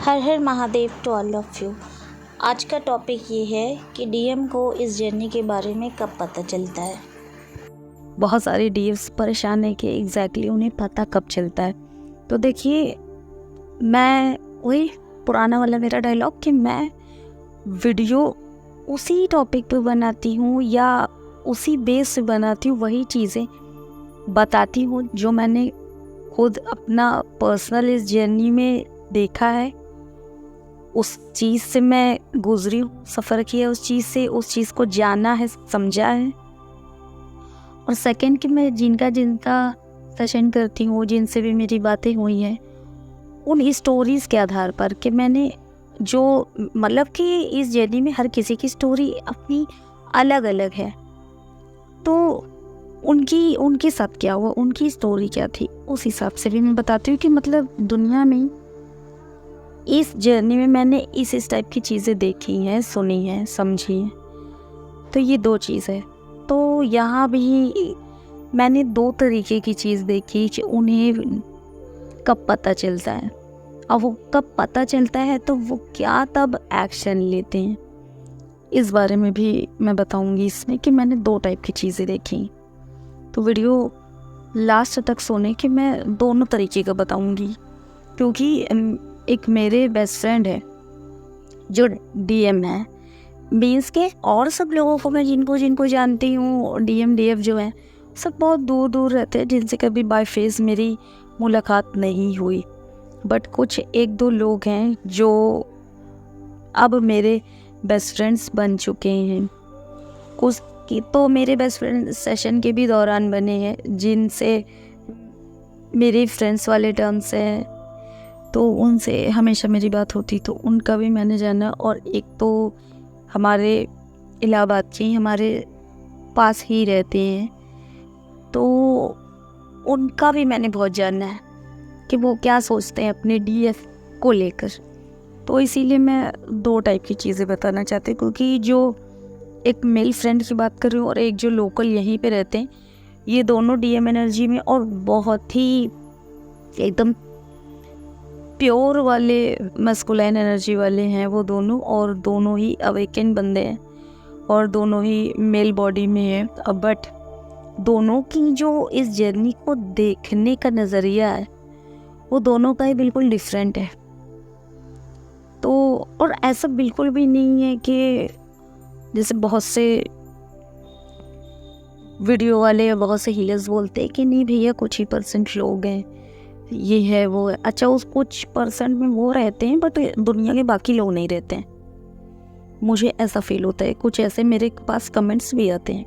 हर हर Mahadev to all of you. आज का टॉपिक ये है कि डीएम को इस जर्नी के बारे में कब पता चलता है। बहुत सारे डीएम्स परेशान है कि एग्जैक्टली उन्हें पता कब चलता है। तो देखिए, मैं वही पुराना वाला मेरा डायलॉग कि मैं वीडियो उसी टॉपिक पे बनाती हूँ या उसी बेस से बनाती हूँ, वही चीज़ें बताती हूँ जो मैंने खुद अपना पर्सनल इस जर्नी में देखा है, उस चीज़ से मैं गुजरी हूँ, सफ़र किया उस चीज़ से, उस चीज़ को जाना है, समझा है। और सेकंड कि मैं जिनका सेशन करती हूँ, जिनसे भी मेरी बातें हुई हैं, उन स्टोरीज़ के आधार पर कि मैंने जो मतलब कि इस जर्नी में हर किसी की स्टोरी अपनी अलग अलग है, तो उनके साथ क्या हुआ, उनकी स्टोरी क्या थी, उस हिसाब से भी मैं बताती हूँ कि मतलब दुनिया में इस जर्नी में मैंने इस टाइप की चीज़ें देखी हैं, सुनी हैं, समझी हैं। तो ये दो चीज़ है। तो यहाँ भी मैंने दो तरीके की चीज़ देखी कि उन्हें कब पता चलता है, और वो कब पता चलता है तो वो क्या तब एक्शन लेते हैं, इस बारे में भी मैं बताऊंगी इसमें कि मैंने दो टाइप की चीज़ें देखी। तो वीडियो लास्ट तक सुने कि मैं दोनों तरीके का बताऊंगी, क्योंकि एक मेरे बेस्ट फ्रेंड है जो डीएम है, मीन्स के और सब लोगों को मैं जिनको जानती हूँ, डीएम डीएफ जो है सब बहुत दूर दूर रहते हैं, जिनसे कभी बाय फेस मेरी मुलाकात नहीं हुई। बट कुछ एक दो लोग हैं जो अब मेरे बेस्ट फ्रेंड्स बन चुके हैं। कुछ की तो मेरे बेस्ट फ्रेंड सेशन के भी दौरान बने हैं, जिनसे मेरे फ्रेंड्स वाले टर्म्स हैं, तो उनसे हमेशा मेरी बात होती, तो उनका भी मैंने जाना। और एक तो हमारे इलाहाबाद के हमारे पास ही रहते हैं, तो उनका भी मैंने बहुत जानना है कि वो क्या सोचते हैं अपने डीएफ को लेकर। तो इसीलिए मैं दो टाइप की चीज़ें बताना चाहती हूँ, क्योंकि जो एक मेल फ्रेंड की बात कर रही हूँ और एक जो लोकल यहीं पे रहते हैं, ये दोनों डीएम एनर्जी में और बहुत ही एकदम प्योर वाले मस्कुलाइन एनर्जी वाले हैं वो दोनों, और दोनों ही अवेकन बंदे हैं और दोनों ही मेल बॉडी में है। बट दोनों की जो इस जर्नी को देखने का नज़रिया है वो दोनों का ही बिल्कुल डिफरेंट है। तो और ऐसा बिल्कुल भी नहीं है कि जैसे बहुत से वीडियो वाले या बहुत से हीलर्स बोलते हैं कि नहीं भैया कुछ ही % लोग हैं, ये है वो है। अच्छा, उस कुछ % में वो रहते हैं, बट दुनिया के बाकी लोग नहीं रहते हैं, मुझे ऐसा फील होता है। कुछ ऐसे मेरे पास कमेंट्स भी आते हैं।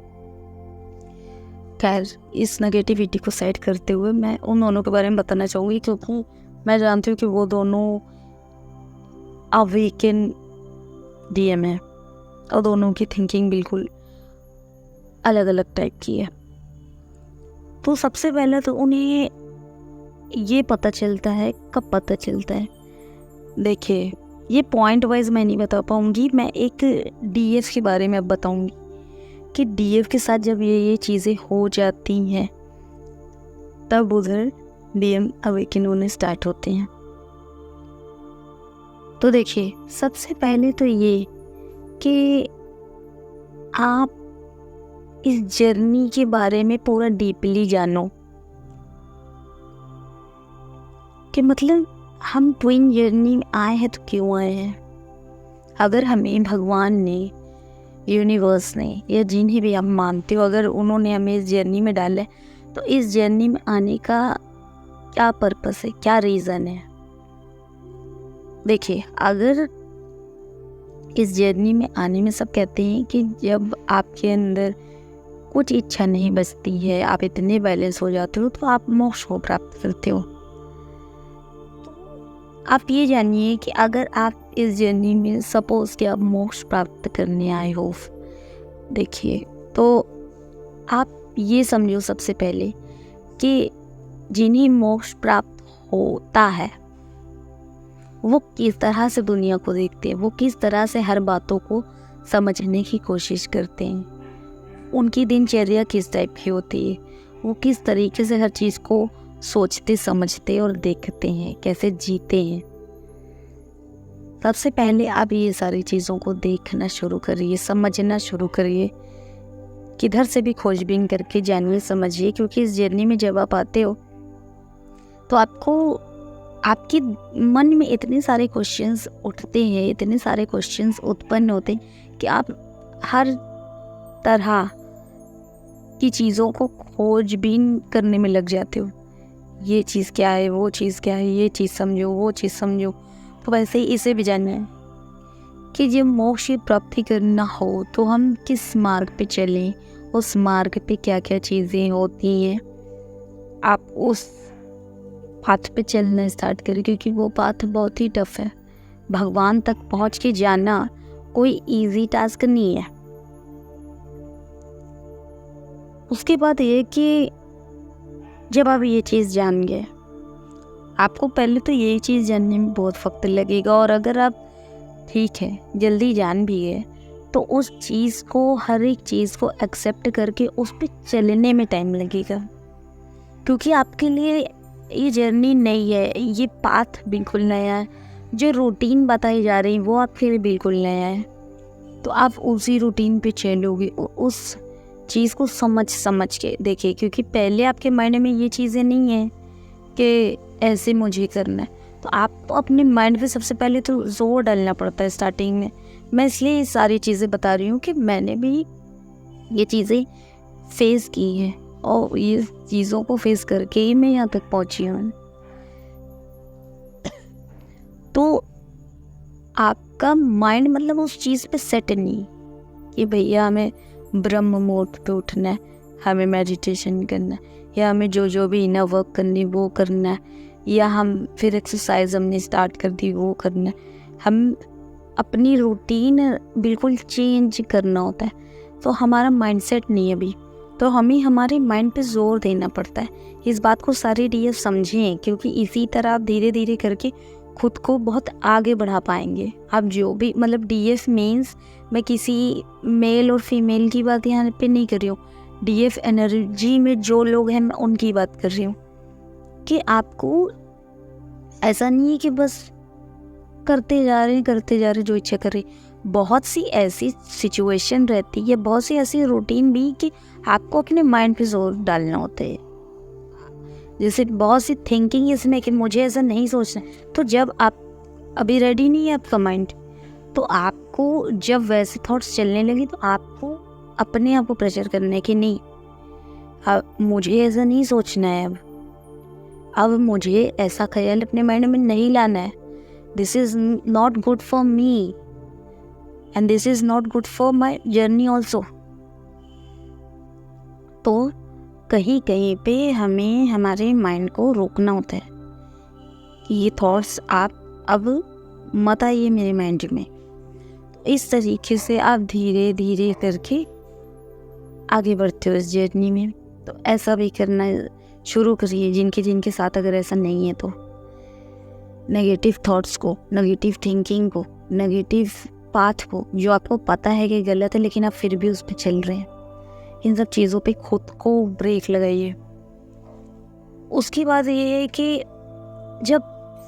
खैर, इस नेगेटिविटी को साइड करते हुए मैं उन दोनों के बारे में बताना चाहूँगी, क्योंकि मैं जानती हूँ कि वो दोनों अवेकन डीएम है और दोनों की थिंकिंग बिल्कुल अलग अलग टाइप की है। तो सबसे पहले तो उन्हें ये पता चलता है, कब पता चलता है। देखिए, ये पॉइंट वाइज मैं नहीं बता पाऊँगी, मैं एक डीएफ के बारे में अब बताऊँगी कि डीएफ के साथ जब ये चीज़ें हो जाती हैं तब उधर डीएम अवेकन होने स्टार्ट होते हैं। तो देखिए, सबसे पहले तो ये कि आप इस जर्नी के बारे में पूरा डीपली जानो कि मतलब हम ट्विन जर्नी में आए हैं तो क्यों आए हैं। अगर हमें भगवान ने, यूनिवर्स ने, या जिन्हें भी आप मानते हो, अगर उन्होंने हमें इस जर्नी में डाला है, तो इस जर्नी में आने का क्या पर्पस है, क्या रीज़न है। देखिए, अगर इस जर्नी में आने में सब कहते हैं कि जब आपके अंदर कुछ इच्छा नहीं बचती है, आप इतने बैलेंस हो जाते हो, तो आप मोक्ष को प्राप्त करते हो। आप ये जानिए कि अगर आप इस जर्नी में सपोज कि आप मोक्ष प्राप्त करने आए हो, देखिए, तो आप ये समझो सबसे पहले कि जिन्हें मोक्ष प्राप्त होता है वो किस तरह से दुनिया को देखते हैं, वो किस तरह से हर बातों को समझने की कोशिश करते हैं, उनकी दिनचर्या किस टाइप की होती है, वो किस तरीके से हर चीज़ को सोचते समझते और देखते हैं, कैसे जीते हैं। सबसे पहले आप ये सारी चीज़ों को देखना शुरू करिए, समझना शुरू करिए, किधर से भी खोजबीन करके जानिए, समझिए। क्योंकि इस जर्नी में जब आप आते हो तो आपके मन में इतने सारे क्वेश्चंस उठते हैं, इतने सारे क्वेश्चंस उत्पन्न होते हैं कि आप हर तरह की चीज़ों को खोजबीन करने में लग जाते हो। ये चीज़ क्या है, वो चीज़ क्या है, ये चीज़ समझो, वो चीज़ समझो। तो वैसे ही इसे भी जानना है कि जब मोक्ष की प्राप्ति करना हो तो हम किस मार्ग पे चलें, उस मार्ग पे क्या क्या चीज़ें होती हैं। आप उस पाथ पे चलना स्टार्ट करें, क्योंकि वो पाथ बहुत ही टफ है। भगवान तक पहुंच के जाना कोई इजी टास्क नहीं है। उसके बाद ये कि जब आप ये चीज़ जान गए, आपको पहले तो ये चीज़ जानने में बहुत वक्त लगेगा, और अगर आप ठीक है जल्दी जान भी गए तो उस चीज़ को, हर एक चीज़ को एक्सेप्ट करके उस पर चलने में टाइम लगेगा। क्योंकि आपके लिए ये जर्नी नई है, ये पाथ बिल्कुल नया है, जो रूटीन बताई जा रही है वो आपके लिए बिल्कुल नया है। तो आप उसी रूटीन पे चलोगे, उस चीज़ को समझ के देखिए। क्योंकि पहले आपके माइंड में ये चीज़ें नहीं है कि ऐसे मुझे करना है, तो आपको अपने माइंड पे सबसे पहले तो जोर डालना पड़ता है स्टार्टिंग में। मैं इसलिए ये सारी चीज़ें बता रही हूँ कि मैंने भी ये चीज़ें फेस की हैं, और ये चीज़ों को फेस करके ही मैं यहाँ तक पहुँची हूँ। तो आपका माइंड मतलब उस चीज़ पे सेट नहीं कि भैया हमें ब्रह्म मुहूर्त पे उठना है, हमें मेडिटेशन करना है, या हमें जो भी इनर वर्क करनी वो करना है, या हम फिर एक्सरसाइज हमने स्टार्ट कर दी वो करना है। हम अपनी रूटीन बिल्कुल चेंज करना होता है। तो हमारा माइंडसेट नहीं है अभी, तो हमें हमारे माइंड पे जोर देना पड़ता है। इस बात को सारे डीएफ समझें, क्योंकि इसी तरह आप धीरे धीरे करके खुद को बहुत आगे बढ़ा पाएंगे। आप जो भी मतलब डीएफ मीन्स, मैं किसी मेल और फीमेल की बात यहाँ पे नहीं कर रही हूँ, डीएफ एनर्जी में जो लोग हैं मैं उनकी बात कर रही हूँ। कि आपको ऐसा नहीं है कि बस करते जा रहे जो इच्छा कर रही। बहुत सी ऐसी सिचुएशन रहती है, बहुत सी ऐसी रूटीन भी कि आपको अपने माइंड पे जोर डालना होता है। जैसे बहुत सी थिंकिंग इसमें कि मुझे ऐसा नहीं सोचना, तो जब आप अभी रेडी नहीं है आपका माइंड, तो आपको जब वैसे थॉट्स चलने लगे तो आपको अपने आप को प्रेशर करना है कि नहीं, अब मुझे ऐसा नहीं सोचना है, अब मुझे ऐसा ख्याल अपने माइंड में नहीं लाना है। This is not good for me and this is not good for my journey also. तो कहीं कहीं पे हमें हमारे माइंड को रोकना होता है कि ये थॉट्स आप अब मत आइए मेरे माइंड में। तो इस तरीके से आप धीरे धीरे करके आगे बढ़ते हो इस जर्नी में। तो ऐसा भी करना शुरू करिए जिनके साथ अगर ऐसा नहीं है तो। नेगेटिव थॉट्स को, नेगेटिव थिंकिंग को, नेगेटिव पाथ को, जो आपको पता है कि गलत है लेकिन आप फिर भी उस पर चल रहे हैं, इन सब चीज़ों पे खुद को ब्रेक लगाइए। उसकी बात ये है कि जब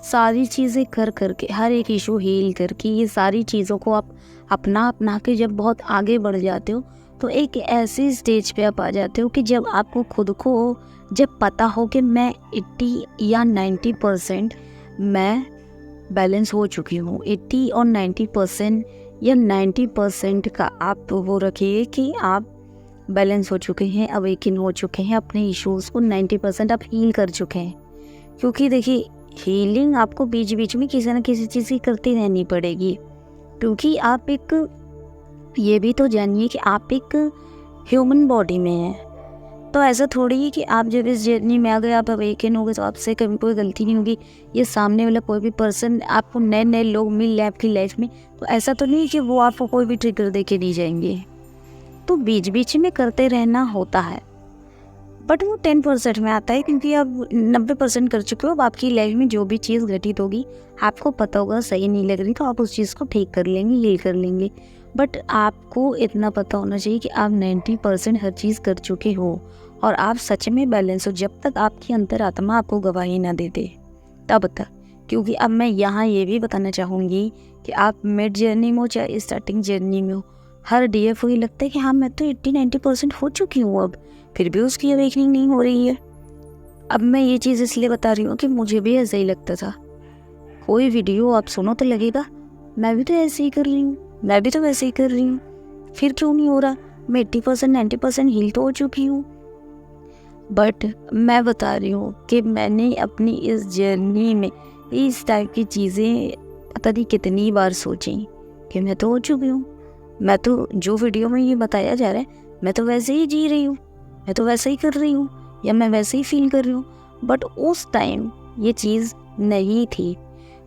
सारी चीज़ें कर करके, हर एक इशू हील करके, ये सारी चीज़ों को आप अपना के जब बहुत आगे बढ़ जाते हो तो एक ऐसी स्टेज पे आप आ जाते हो कि जब आपको खुद को जब पता हो कि मैं 80 या 90% मैं बैलेंस हो चुकी हूँ, 80 और 90% या 90% का आप वो रखिए कि आप बैलेंस हो चुके हैं, अवेकन हो चुके हैं, अपने इश्यूज़ को 90% आप हील कर चुके हैं। क्योंकि देखिए हीलिंग आपको बीच बीच में किसी न किसी चीज़ की करती रहनी पड़ेगी, क्योंकि आप एक, ये भी तो जानिए कि आप एक ह्यूमन बॉडी में हैं। तो ऐसा थोड़ी है कि आप जब इस जर्नी में आ गए, आप अवेकन हो गए तो आपसे कभी कोई गलती नहीं होगी। ये सामने वाला कोई भी पर्सन, आपको नए नए लोग मिल रहे आपकी लाइफ में, तो ऐसा तो नहीं कि वो आपको कोई भी ट्रिगर दे के नहीं जाएंगे। तो बीच बीच में करते रहना होता है, बट वो 10% में आता है, क्योंकि आप 90% कर चुके हो। अब आपकी लाइफ में जो भी चीज़ घटित होगी आपको पता होगा सही नहीं लग रही, तो आप उस चीज़ को ठीक कर लेंगे, हील कर लेंगे। बट आपको इतना पता होना चाहिए कि आप 90% हर चीज़ कर चुके हो और आप सच में बैलेंस हो। जब तक आपकी अंतरात्मा आपको गवाही ना दे दे तब तक, क्योंकि अब मैं यहाँ ये भी बताना चाहूँगी कि आप मिड जर्नी में हो चाहे स्टार्टिंग जर्नी में हो, हर डीएफ को ये लगता है कि हाँ मैं तो 80-90% हो चुकी हूँ, अब फिर भी उसकी अवेकनिंग नहीं हो रही है। अब मैं ये चीज़ इसलिए बता रही हूँ कि मुझे भी ऐसा ही लगता था। कोई वीडियो आप सुनो तो लगेगा मैं भी तो ऐसे ही कर रही हूँ, मैं भी तो वैसे ही कर रही हूँ, फिर क्यों नहीं हो रहा, मैं 80% 90% हील तो हो चुकी हूँ। बट मैं बता रही हूँ कि मैंने अपनी इस जर्नी में इस टाइप की चीज़ें पता नहीं कितनी बार सोची कि मैं तो हो चुकी हूँ, मैं तो जो वीडियो में ये बताया जा रहा है मैं तो वैसे ही जी रही हूँ, मैं तो वैसे ही कर रही हूँ या मैं वैसे ही फील कर रही हूँ। बट उस टाइम ये चीज़ नहीं थी,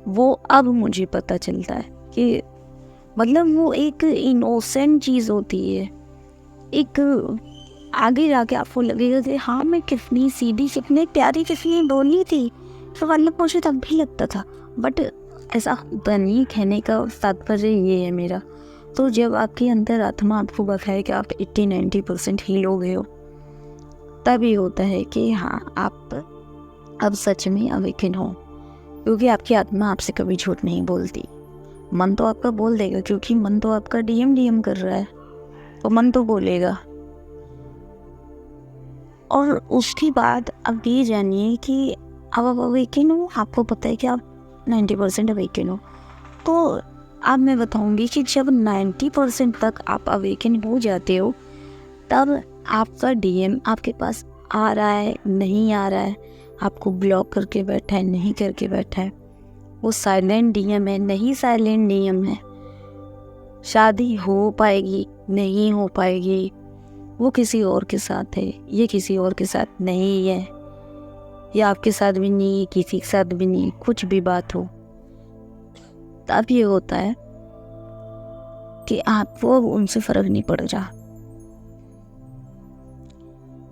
वो अब मुझे पता चलता है कि मतलब वो एक इनोसेंट चीज़ होती है। एक आगे जाके आपको लगेगा कि हाँ मैं कितनी सीधी, कितनी प्यारी, कितनी बोली थी, तो मतलब मुझे तब भी लगता था। बट ऐसा होता नहीं, कहने का तात्पर्य ये है मेरा। तो जब आपके अंदर आत्मा आपको बताए कि आप 80-90% हील हो गए हो, तब ये होता है कि हाँ आप अब सच में अवेकन हो। क्योंकि आपकी आत्मा आपसे कभी झूठ नहीं बोलती। मन तो आपका बोल देगा, क्योंकि मन तो आपका डीएम कर रहा है, तो मन तो बोलेगा। और उसके बाद अब ये जानिए कि अब आप अवेकन हो, आपको पता है कि आप 90% अवेकन हो। तो अब मैं बताऊंगी कि जब 90% तक आप अवेकन हो जाते हो, तब आपका डीएम आपके पास आ रहा है नहीं आ रहा है, आपको ब्लॉक करके बैठा है नहीं करके बैठा है, वो साइलेंट डीएम है नहीं साइलेंट डीएम है, शादी हो पाएगी नहीं हो पाएगी, वो किसी और के साथ है ये किसी और के साथ नहीं है, या आपके साथ भी नहीं किसी के साथ भी नहीं, कुछ भी बात हो, तब ये होता है कि आपको उनसे फर्क नहीं पड़ रहा।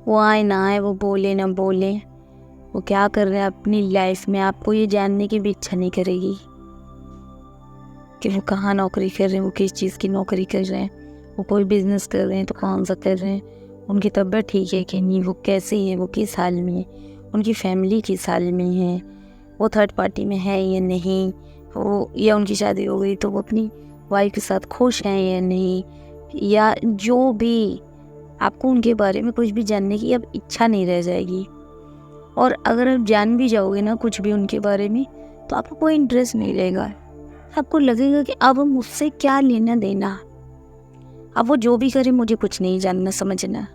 वो आए ना आए, वो बोले ना बोले, वो क्या कर रहे हैं अपनी लाइफ में, आपको ये जानने की भी इच्छा नहीं करेगी कि वो कहाँ नौकरी कर रहे हैं, वो किस चीज़ की नौकरी कर रहे हैं, वो कोई बिजनेस कर रहे हैं तो कौन सा कर रहे हैं, उनकी तबीयत ठीक है कि नहीं, वो कैसे है, वो किस हाल में है, उनकी फैमिली किस हाल में है, वो थर्ड पार्टी में है या नहीं, वो या उनकी शादी हो गई तो वो अपनी वाइफ के साथ खुश हैं या नहीं, या जो भी आपको उनके बारे में कुछ भी जानने की अब इच्छा नहीं रह जाएगी। और अगर आप जान भी जाओगे ना कुछ भी उनके बारे में, तो आपको कोई इंटरेस्ट नहीं रहेगा। आपको लगेगा कि अब मुझसे क्या लेना देना, अब वो जो भी करे मुझे कुछ नहीं जानना समझना,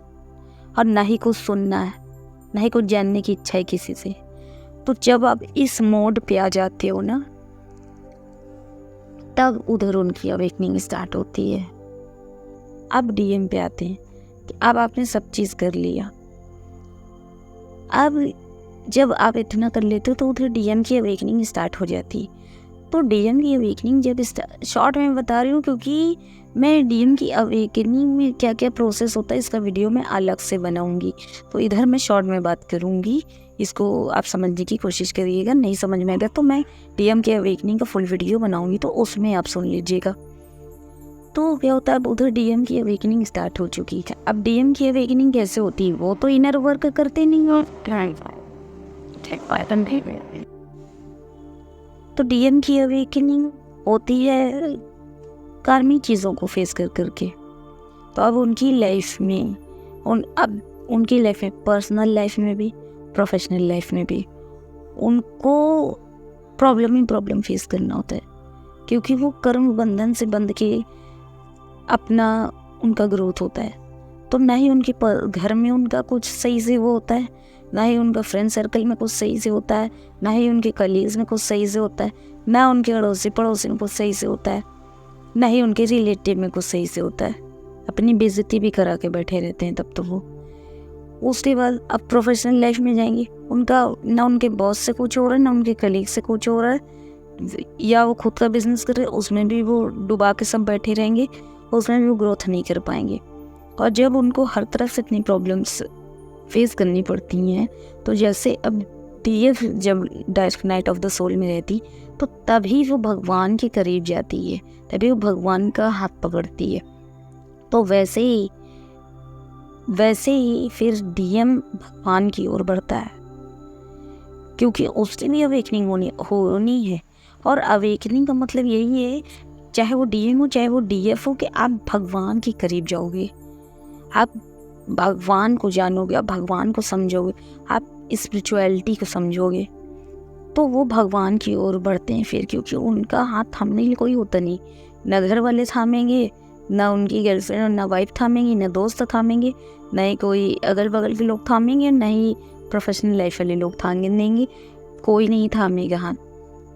और ना ही कुछ सुनना है, ना ही कुछ जानने की इच्छा है किसी से। तो जब आप इस मोड पे आ जाते हो ना, तब उधर उनकी अवेकनिंग स्टार्ट होती है। अब डीएम पे आते हैं कि अब आपने सब चीज़ कर लिया। अब जब आप इतना कर लेते हो तो उधर डीएम की अवेकनिंग स्टार्ट हो जाती। तो डीएम की अवेकनिंग जब शॉर्ट में बता रही हूँ, क्योंकि मैं डीएम की अवेकनिंग में क्या क्या प्रोसेस होता है इसका वीडियो मैं अलग से बनाऊंगी, तो इधर मैं शॉर्ट में बात करूंगी। इसको आप समझने की कोशिश करिएगा, नहीं समझ में आएगा तो मैं डीएम की अवेकनिंग का फुल वीडियो बनाऊंगी, तो उसमें आप सुन लीजिएगा। तो क्या होता है, अब उधर डीएम की अवेकनिंग स्टार्ट हो चुकी है। अब डीएम की अवेकनिंग कैसे होती है, वो तो इनर वर्क करते नहीं हो। तो डीएम की अवेकनिंग होती है कार्मिक चीज़ों को फेस कर करके। तो अब उनकी लाइफ में अब उनकी लाइफ में, पर्सनल लाइफ में भी प्रोफेशनल लाइफ में भी, उनको प्रॉब्लम ही प्रॉब्लम फेस करना होता है, क्योंकि वो कर्म बंधन से बंध के अपना उनका ग्रोथ होता है। तो ना ही उनके घर में उनका कुछ सही से वो होता है, ना ही उनका फ्रेंड सर्कल में कुछ सही से होता है, ना ही उनके कलीग्स में कुछ सही से होता है, ना उनके अड़ोसी पड़ोसी में कुछ सही से होता है, ना ही उनके रिलेटिव में कुछ सही से होता है। अपनी बेइज्जती भी करा के बैठे रहते हैं तब तो वो। उसके बाद अब प्रोफेशनल लाइफ में जाएंगे, उनका ना उनके बॉस से कुछ हो रहा है, ना उनके कलीग से कुछ हो रहा है, या वो खुद का बिजनेस कर रहे हैं उसमें भी वो डुबा के सब बैठे रहेंगे, उसमें भी वो ग्रोथ नहीं कर पाएंगे। और जब उनको हर तरफ से इतनी प्रॉब्लम्स फेस करनी पड़ती हैं, तो जैसे अब डीएफ जब dark night of the soul में रहती, तो तभी वो भगवान के करीब जाती है, तभी वो भगवान का हाथ पकड़ती है। तो वैसे ही फिर डीएम भगवान की ओर बढ़ता है, क्योंकि उससे भी अवेकनिंग होनी है। और अवेकनिंग का मतलब यही है, चाहे वो डीएम हो चाहे वो डीएफ हो, कि आप भगवान के करीब जाओगे, आप भगवान को जानोगे, आप भगवान को समझोगे, आप स्पिरिचुअलिटी को समझोगे, तो वो भगवान की ओर बढ़ते हैं फिर। क्योंकि उनका हाथ थामने के लिए कोई होता नहीं, ना घर वाले थामेंगे, ना उनकी गर्लफ्रेंड और ना वाइफ थामेंगी, ना दोस्त थामेंगे, ना ही कोई अगल बगल के लोग थामेंगे, ना ही प्रोफेशनल लाइफ वाले लोग थामेंगे, कोई नहीं थामेगा हाथ।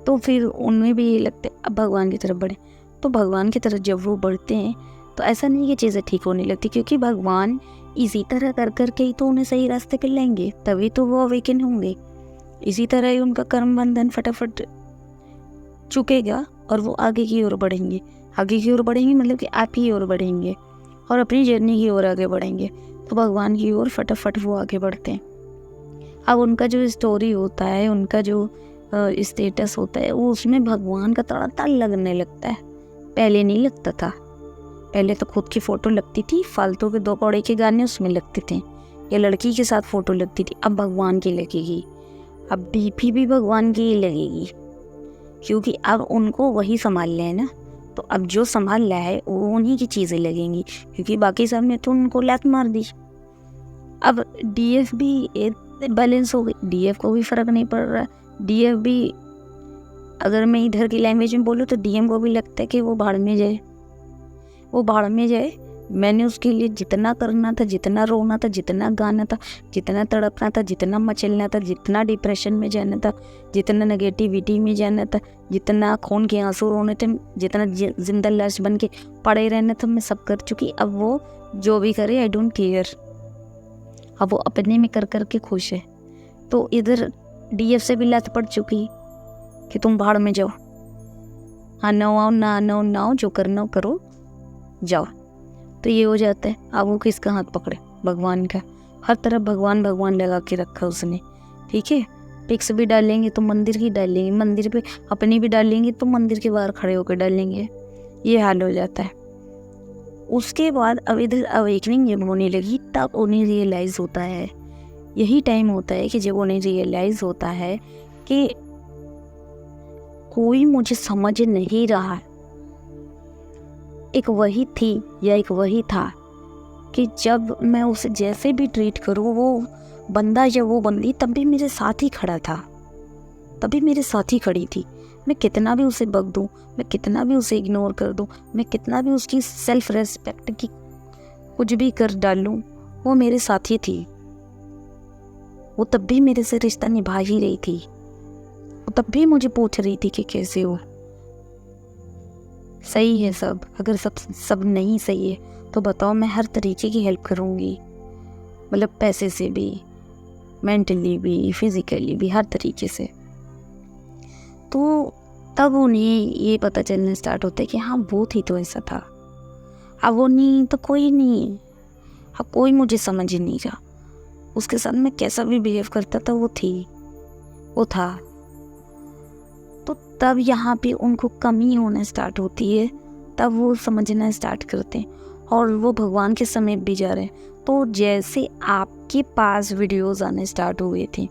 तो फिर उनमें भी ये लगता है अब भगवान की तरफ बढ़े। तो भगवान की तरफ जब वो बढ़ते हैं तो ऐसा नहीं कि चीज़ें ठीक होने लगती, क्योंकि भगवान इसी तरह कर करके ही तो उन्हें सही रास्ते पे लेंगे, तभी तो वो अवेकन होंगे। इसी तरह ही उनका कर्म बंधन फटाफट चुकेगा और वो आगे की ओर बढ़ेंगे। आगे की ओर बढ़ेंगे मतलब कि आप ही ओर बढ़ेंगे और अपनी जर्नी की ओर आगे बढ़ेंगे। तो भगवान की ओर फटाफट वो आगे बढ़ते हैं। अब उनका जो स्टोरी होता है, उनका जो स्टेटस होता है, वो उसमें भगवान का तड़का लगने लगता है। पहले नहीं लगता था, पहले तो खुद की फ़ोटो लगती थी, फालतू के 2 कौड़े के गाने उसमें लगते थे, या लड़की के साथ फ़ोटो लगती थी। अब भगवान की लगेगी, अब डीपी भी भगवान की ही लगेगी, क्योंकि अब उनको वही संभालना है ना। तो अब जो संभाल रहा है वो उन्हीं की चीज़ें लगेंगी, क्योंकि बाकी सब ने तो उनको लात मार दी। अब डीएफ भी बैलेंस हो गई, डीएफ को भी फ़र्क नहीं पड़ रहा। डीएफ भी, अगर मैं इधर की लैंग्वेज में बोलूँ तो डीएम को भी लगता है कि वो भाड़ में जाए, वो भाड़ में जाए। मैंने उसके लिए जितना करना था, जितना रोना था, जितना गाना था, जितना तड़पना था, जितना मचलना था, जितना डिप्रेशन में जाना था, जितना नेगेटिविटी में जाना था, जितना खून के आंसू रोने थे, जितना जिंदा लाश बन के पड़े रहना था, मैं सब कर चुकी। अब वो जो भी करे आई डोंट केयर, अब वो अपने में कर कर के खुश है। तो इधर डीएफ से भी लात पड़ चुकी कि तुम भाड़ में जाओ, हाँ ना आओ ना ना ना आओ, जो करना हो करो, जाओ। तो ये हो जाता है। अब वो किसका हाथ पकड़े? भगवान का। हर तरफ भगवान भगवान लगा के रखा उसने, ठीक है। पिक्स भी डालेंगे तो मंदिर की डालेंगे, मंदिर पे अपनी भी डालेंगे तो मंदिर के बाहर खड़े होकर डालेंगे, ये हाल हो जाता है। उसके बाद अब इधर अवेकनिंग जब होने लगी तब उन्हें रियलाइज़ होता है, यही टाइम होता है कि जब उन्हें रियलाइज़ होता है कि कोई मुझे समझ नहीं रहा। एक वही थी या एक वही था कि जब मैं उसे जैसे भी ट्रीट करूँ, वो बंदा या वो बंदी तब भी मेरे साथ ही खड़ा था, तभी मेरे साथ ही खड़ी थी। मैं कितना भी उसे बक दूँ, मैं कितना भी उसे इग्नोर कर दूँ, मैं कितना भी उसकी सेल्फ रेस्पेक्ट की कुछ भी कर डालूँ, वो मेरे साथ ही थी। वो तब भी मेरे से रिश्ता निभा ही रही थी, वो तब भी मुझे पूछ रही थी कि कैसे हो, सही है सब। अगर सब नहीं सही है तो बताओ, मैं हर तरीके की हेल्प करूँगी, मतलब पैसे से भी, मेंटली भी, फिज़िकली भी, हर तरीके से। तो तब उन्हें ये पता चलना स्टार्ट होता है कि हाँ वो थी तो ऐसा था, अब वो नहीं तो कोई नहीं है, अब कोई मुझे समझ ही नहीं रहा। उसके साथ मैं कैसा भी बिहेव करता था वो थी, वो था। तो तब यहाँ पे उनको कमी होना स्टार्ट होती है, तब वो समझना स्टार्ट करते हैं और वो भगवान के समीप भी जा रहे हैं। तो जैसे आपके पास वीडियोस आने स्टार्ट हुए थे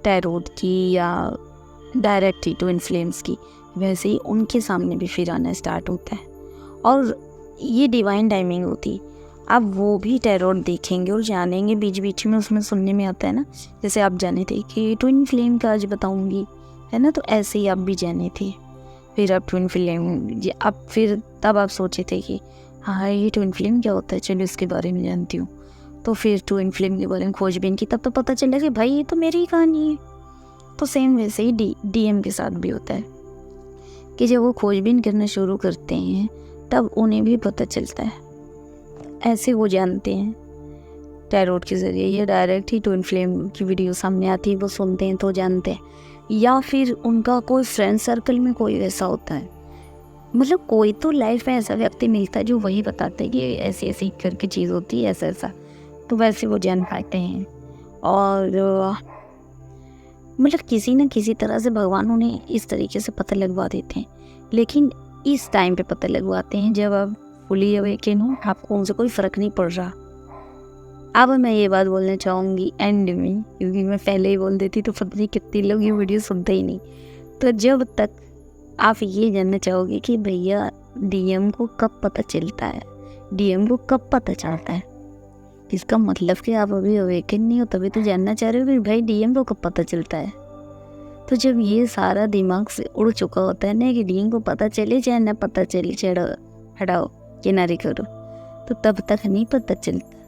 टैरोट की या डायरेक्ट ट्विन फ्लेम्स की, वैसे ही उनके सामने भी फिर आना स्टार्ट होता है और ये डिवाइन टाइमिंग होती है। अब वो भी टैरोट देखेंगे और जानेंगे, बीच बीच में उसमें सुनने में आता है ना, जैसे आप जाने थे कि ट्विन फ्लेम का आज बताऊंगी, है ना, तो ऐसे ही आप भी जाने थे। फिर आप ट्विन फ्लेम, अब फिर तब आप सोचे थे कि हाँ ये ट्विन फ्लेम क्या होता है, चलो इसके बारे में जानती हूँ। तो फिर ट्विन फ्लेम के बारे में खोजबीन की, तब तो पता चला कि भाई ये तो मेरी ही कहानी है। तो सेम वैसे ही डीएम के साथ भी होता है कि जब वो खोजबीन करना शुरू करते हैं तब उन्हें भी पता चलता है, ऐसे वो जानते हैं टैरोट के ज़रिए, या डायरेक्ट ही ट्विन फ्लेम की वीडियो सामने आती है, वो सुनते हैं तो जानते हैं, या फिर उनका कोई फ्रेंड सर्कल में कोई वैसा होता है, मतलब कोई तो लाइफ में ऐसा व्यक्ति मिलता है जो वही बताता है कि ऐसी ऐसी करके चीज़ होती है, ऐसा ऐसा, तो वैसे वो जान पाते हैं। और मतलब किसी न किसी तरह से भगवान उन्हें इस तरीके से पता लगवा देते हैं, लेकिन इस टाइम पे पता लगवाते हैं जब आप फुली अवेकन हो, आपको उनसे कोई फ़र्क नहीं पड़ रहा, अब मैं ये बात बोलना चाहूँगी एंड में, क्योंकि मैं पहले ही बोल देती तो पता नहीं कितने लोग ये वीडियो सुनते ही नहीं। तो जब तक आप ये जानना चाहोगे कि भैया डीएम को कब पता चलता है, डीएम को कब पता चलता है, इसका मतलब कि आप अभी अवेकन नहीं हो, तभी तो जानना चाह रहे हो कि भाई डीएम को कब पता चलता है। तो जब ये सारा दिमाग से उड़ चुका होता है ना कि डीएम को पता चले चाहे ना पता चले, चढ़ो हटाओ किनारे करो, तो तब तक नहीं पता चलता।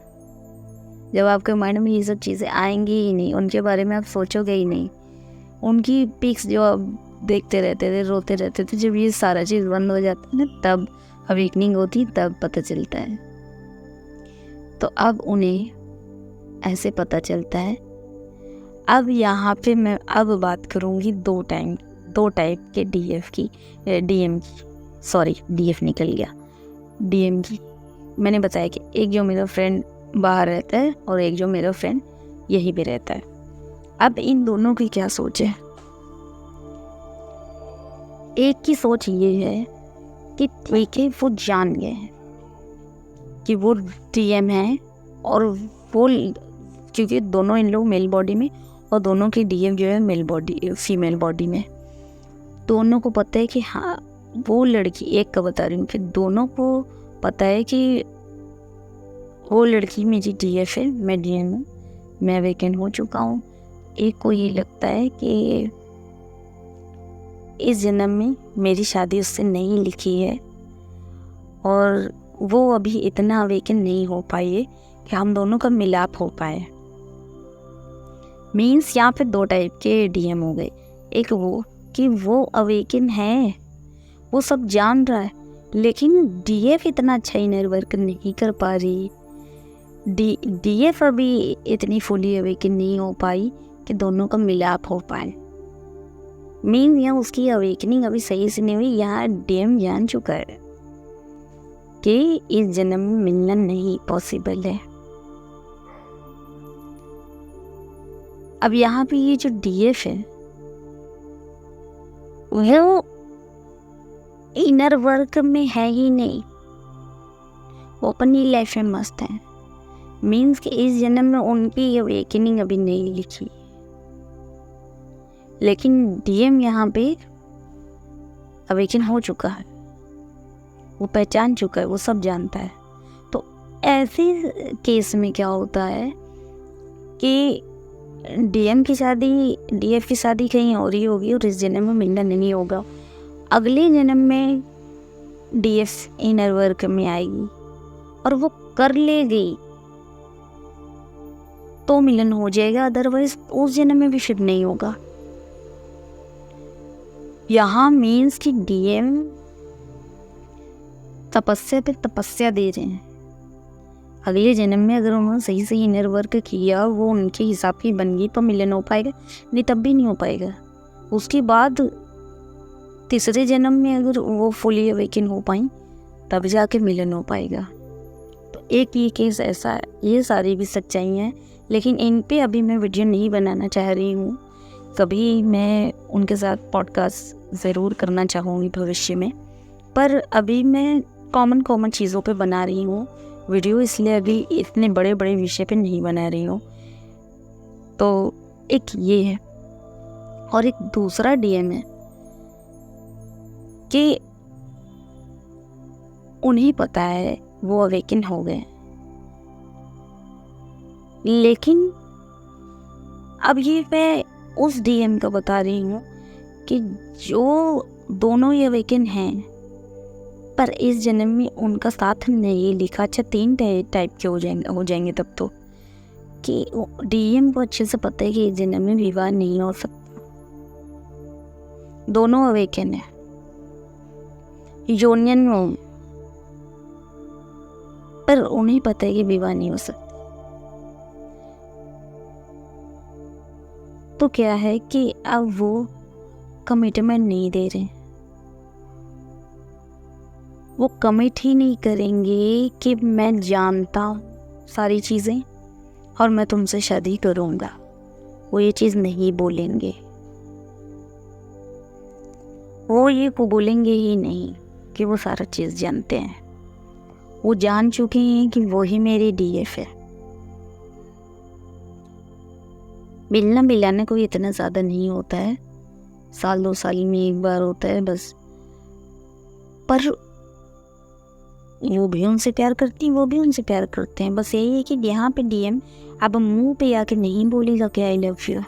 जब आपके माइंड में ये सब चीज़ें आएंगी ही नहीं, उनके बारे में आप सोचोगे ही नहीं, उनकी पिक्स जो आप देखते रहते थे, रोते रहते थे, जब ये सारा चीज़ बंद हो जाता है ना, तब अवेकनिंग होती, तब पता चलता है। तो अब उन्हें ऐसे पता चलता है। अब यहाँ पे मैं अब बात करूँगी दो टाइप के डीएम की, सॉरी डीएफ निकल गया, डीएम की। मैंने बताया कि एक जो मेरा फ्रेंड बाहर रहता है और एक जो मेरा फ्रेंड यहीं पे रहता है। अब इन दोनों की क्या सोच है? एक की सोच ये है कि ठीक है, वो जान गए हैं कि वो डीएम है, और वो क्योंकि दोनों इन लोग मेल बॉडी में और दोनों की डीएम जो है फीमेल बॉडी में, दोनों को पता है कि हाँ वो लड़की, एक का बता रही हूँ कि दोनों को पता है कि वो लड़की मेरी डीएफ है, मैं डीएम हूँ, मैं वेकेंट हो चुका हूँ। एक को ये लगता है कि इस जन्म में मेरी शादी उससे नहीं लिखी है और वो अभी इतना अवेकन नहीं हो पाई है कि हम दोनों का मिलाप हो पाए। मीन्स यहाँ पे दो टाइप के डीएम हो गए। एक वो कि वो अवेकन है, वो सब जान रहा है, लेकिन डीएफ इतना अच्छा इनर वर्क नहीं कर पा रही, डीएफ अभी इतनी फुली अवेकन नहीं हो पाई कि दोनों का मिलाप हो पाए। मीन यहाँ उसकी अवेकनिंग अभी सही से नहीं हुई। यहाँ डीएम जान चुका है कि इस जन्म में मिलना नहीं पॉसिबल है। अब यहाँ पे ये जो डीएफ है वो इनर वर्क में है ही नहीं, वो अपनी लाइफ में मस्त है। मीन्स कि इस जन्म में उनकी अवेकनिंग अभी नहीं लिखी, लेकिन डीएम यहाँ पे अवेकन हो चुका है, वो पहचान चुका है, वो सब जानता है। तो ऐसे केस में क्या होता है कि डीएम की शादी, डीएफ की शादी कहीं और ही होगी और इस जन्म में मिलना नहीं होगा। अगले जन्म में डीएफ इनर वर्क में आएगी और वो कर लेगी तो मिलन हो जाएगा, अदरवाइज उस जन्म में भी फिर नहीं होगा। यहाँ मीन्स कि डीएम तपस्या पे तपस्या दे रहे हैं। अगले जन्म में अगर उन्होंने सही सही इनर वर्क किया, वो उनके हिसाब की बन गई तो मिलन हो पाएगा, नहीं तब भी नहीं हो पाएगा। उसके बाद तीसरे जन्म में अगर वो फुली अवेकन हो पाई तब जाके मिलन हो पाएगा। तो एक ये केस ऐसा है। ये सारी भी सच्चाई हैं, लेकिन इन पे अभी मैं वीडियो नहीं बनाना चाह रही हूँ। कभी मैं उनके साथ पॉडकास्ट ज़रूर करना चाहूँगी भविष्य में, पर अभी मैं कॉमन चीज़ों पे बना रही हूँ वीडियो, इसलिए अभी इतने बड़े बड़े विषय पे नहीं बना रही हूँ। तो एक ये है, और एक दूसरा डीएम है कि उन्हें पता है वो अवेकन हो गए, लेकिन अब ये मैं उस डीएम का बता रही हूँ कि जो दोनों ही अवेकन हैं पर इस जन्म में उनका साथ नहीं लिखा। अच्छा, 3 टाइप के हो जाएंगे तब तो, कि डीएम को अच्छे से पता है कि इस जन्म में विवाह नहीं हो सकता। दोनों अवेकन है, यूनियन में, पर उन्हें पता है कि विवाह नहीं हो सकता। तो क्या है कि अब वो कमिटमेंट नहीं दे रहे, वो कमिट ही नहीं करेंगे कि मैं जानता हूँ सारी चीज़ें और मैं तुमसे शादी करूँगा। वो ये चीज़ नहीं बोलेंगे, वो ये को बोलेंगे ही नहीं कि वो सारा चीज़ जानते हैं। वो जान चुके हैं कि वो ही मेरी डीएफ है, मिलना मिलाने कोई इतना ज़्यादा नहीं होता है, 1-2 साल में एक बार होता है बस। पर वो भी उनसे प्यार करती हैं, वो भी उनसे प्यार करते हैं। बस यही है कि यहाँ पे डीएम अब मुंह पे आके नहीं बोलेगा कि आई लव यू,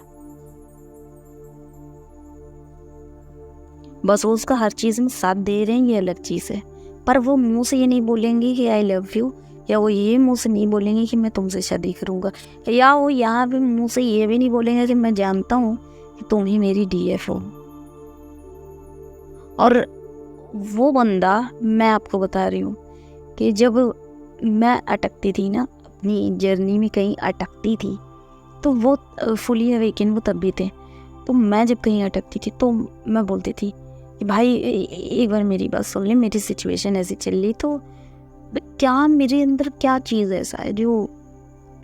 बस वो उसका हर चीज़ में साथ दे रहे हैं, ये अलग चीज़ है। पर वो मुंह से ये नहीं बोलेंगे कि आई लव यू, या वो ये मुंह से नहीं बोलेंगे कि मैं तुमसे शादी करूँगा, या वो यहाँ पे मुंह से ये भी नहीं बोलेंगे कि मैं जानता हूँ कि तुम ही मेरी डीएफ हो। और वो बंदा, मैं आपको बता रही हूँ कि जब मैं अटकती थी ना, अपनी जर्नी में कहीं अटकती थी, तो वो फुली अवेकन वो तब भी थे। तो मैं जब कहीं अटकती थी तो मैं बोलती थी कि भाई एक बार मेरी बात सुन ले, मेरी सिचुएशन ऐसी चल रही, तो क्या मेरे अंदर क्या चीज़ ऐसा है जो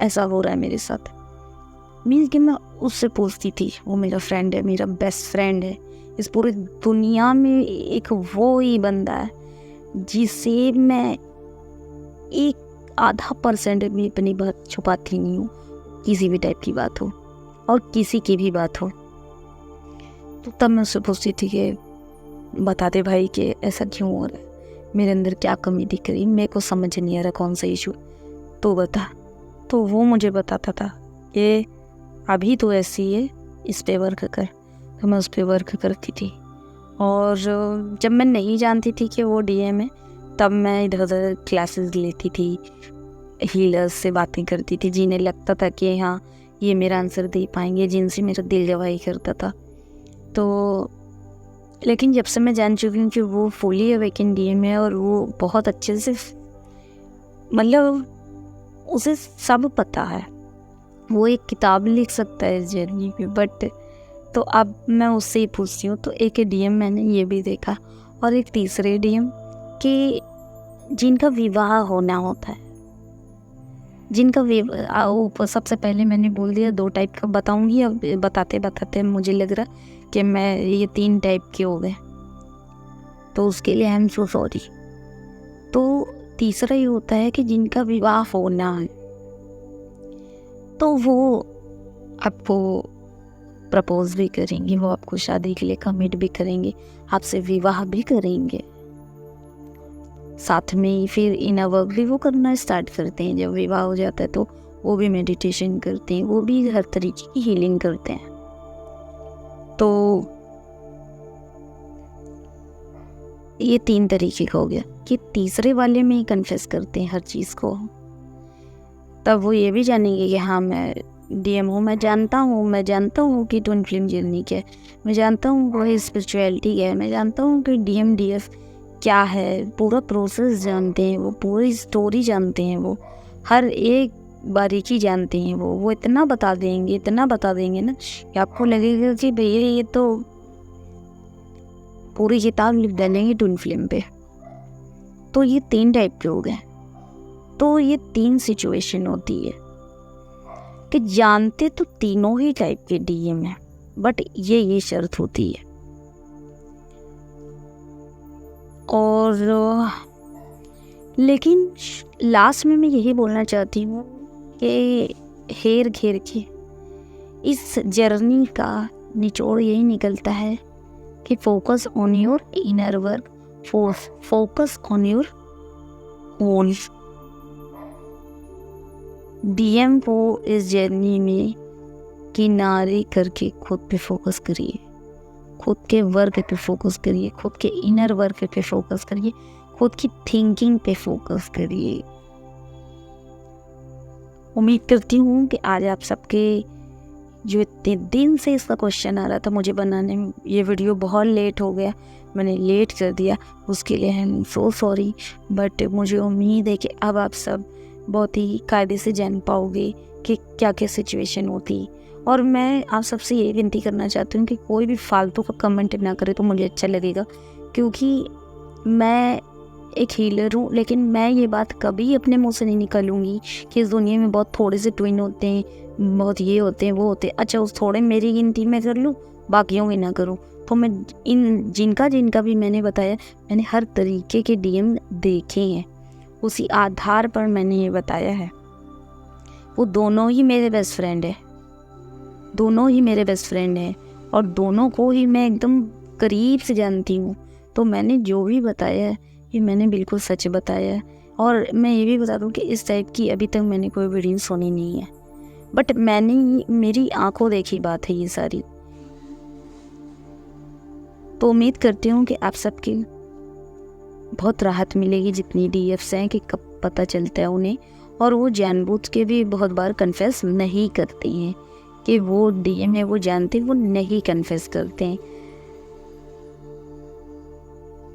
ऐसा हो रहा है मेरे साथ। मीन्स कि मैं उससे पूछती थी, वो मेरा फ्रेंड है, मेरा बेस्ट फ्रेंड है, इस पूरी दुनिया में एक वो ही बंदा है जिसे मैं 0.5% भी अपनी बात छुपाती नहीं हूँ, किसी भी टाइप की बात हो और किसी की भी बात हो। तो तब मैं उससे पूछती थी कि बता दे भाई कि ऐसा क्यों हो रहा है, मेरे अंदर क्या कमी दिख रही, मेरे को समझ नहीं आ रहा कौन सा इशू, तो बता। तो वो मुझे बताता था कि अभी तो ऐसी है, इस पे वर्क कर। तो मैं उस पर वर्क करती थी। और जब मैं नहीं जानती थी कि वो डीएम है, तब मैं इधर उधर क्लासेस लेती थी, हीलर्स से बातें करती थी, जिन्हें लगता था कि हाँ ये मेरा आंसर दे पाएंगे, जिनसे मेरा दिल गवाही करता था। तो लेकिन जब से मैं जान चुकी हूँ कि वो फुली अवेकन डीएम है और वो बहुत अच्छे से, मतलब उसे सब पता है, वो एक किताब लिख सकता है इस जर्नी पे। बट तो अब मैं उससे ही पूछती हूँ। तो एक डीएम मैंने ये भी देखा, और एक तीसरे डीएम कि जिनका विवाह होना होता है, जिनका विवाह, सबसे पहले मैंने बोल दिया 2 टाइप का बताऊंगी। अब बताते बताते मुझे लग रहा कि मैं ये 3 टाइप के हो गए, तो उसके लिए आई एम सो सॉरी। तो तीसरा ये होता है कि जिनका विवाह होना है, तो वो आपको प्रपोज भी करेंगे, वो आपको शादी के लिए कमिट भी करेंगे, आपसे विवाह भी करेंगे, साथ में ही फिर इनर वर्क भी वो करना स्टार्ट करते हैं। जब विवाह हो जाता है तो वो भी मेडिटेशन करते हैं, वो भी हर तरीके की हीलिंग करते हैं। तो ये 3 तरीके का हो गया कि तीसरे वाले में ही कन्फेस करते हैं हर चीज़ को। तब वो ये भी जानेंगे कि हाँ मैं डीएम हूँ, मैं जानता हूँ कि ट्विन फ्लेम जर्नी क्या है, मैं जानता हूँ वो स्पिरिचुअलिटी क्या है, मैं जानता हूँ कि डीएम डीएफ क्या है, पूरा प्रोसेस जानते हैं, वो पूरी स्टोरी जानते हैं, वो हर एक बारीकी जानते हैं। वो इतना बता देंगे ना कि आपको लगेगा कि भैया ये तो पूरी किताब लिख डालेंगे ट्विन फ्लेम पे। तो ये 3 टाइप के हो गए। तो ये 3 सिचुएशन होती है कि जानते तो तीनों ही टाइप के डीएम है, बट ये शर्त होती है। और लेकिन लास्ट में मैं यही बोलना चाहती हूँ कि हेर घेर के इस जर्नी का निचोड़ यही निकलता है कि focus on your inner work, focus on your own. DM को इस जर्नी में किनारे करके खुद पे फोकस करिए, खुद के वर्क पे फोकस करिए, खुद के इनर वर्क पे फोकस करिए, खुद की थिंकिंग पे फोकस करिए। उम्मीद करती हूँ कि आज आप सबके, जो इतने दिन से इसका क्वेश्चन आ रहा था मुझे बनाने में, ये वीडियो बहुत लेट हो गया, मैंने लेट कर दिया, उसके लिए I am so sorry. But मुझे उम्मीद है कि अब आप सब बहुत ही कायदे से जान पाओगे कि क्या क्या सिचुएशन होती। और मैं आप सबसे ये विनती करना चाहती हूँ कि कोई भी फालतू का कमेंट ना करे तो मुझे अच्छा लगेगा, क्योंकि मैं एक हीलर हूँ, लेकिन मैं ये बात कभी अपने मुंह से नहीं निकालूंगी कि इस दुनिया में बहुत थोड़े से ट्विन होते हैं, बहुत ये होते हैं वो होते हैं। अच्छा उस थोड़े मेरी गिनती में कर लूँ, बाकियों की ना करूँ। तो मैं इन जिनका भी मैंने बताया, मैंने हर तरीके के डीएम देखे हैं, उसी आधार पर मैंने ये बताया है। वो दोनों ही मेरे बेस्ट फ्रेंड है, दोनों ही मेरे बेस्ट फ्रेंड हैं और दोनों को ही मैं एकदम करीब से जानती हूँ। तो मैंने जो भी बताया है ये मैंने बिल्कुल सच बताया है। और मैं ये भी बता दूँ कि इस टाइप की अभी तक मैंने कोई वीडियो सुनी नहीं है, बट मैंने मेरी आंखों देखी बात है ये सारी। तो उम्मीद करती हूँ कि आप सबकी बहुत राहत मिलेगी जितनी डीएफ्स हैं कि कब पता चलता है उन्हें, और वो जानबूझ के भी बहुत बार कन्फेस नहीं करती हैं कि वो डीएम है, वो जानते वो नहीं कन्फेस करते हैं।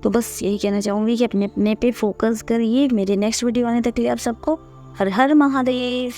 तो बस यही कहना चाहूँगी कि अपने अपने पे फोकस करिए। मेरे नेक्स्ट वीडियो आने तक के लिए आप सबको हर हर महादेव।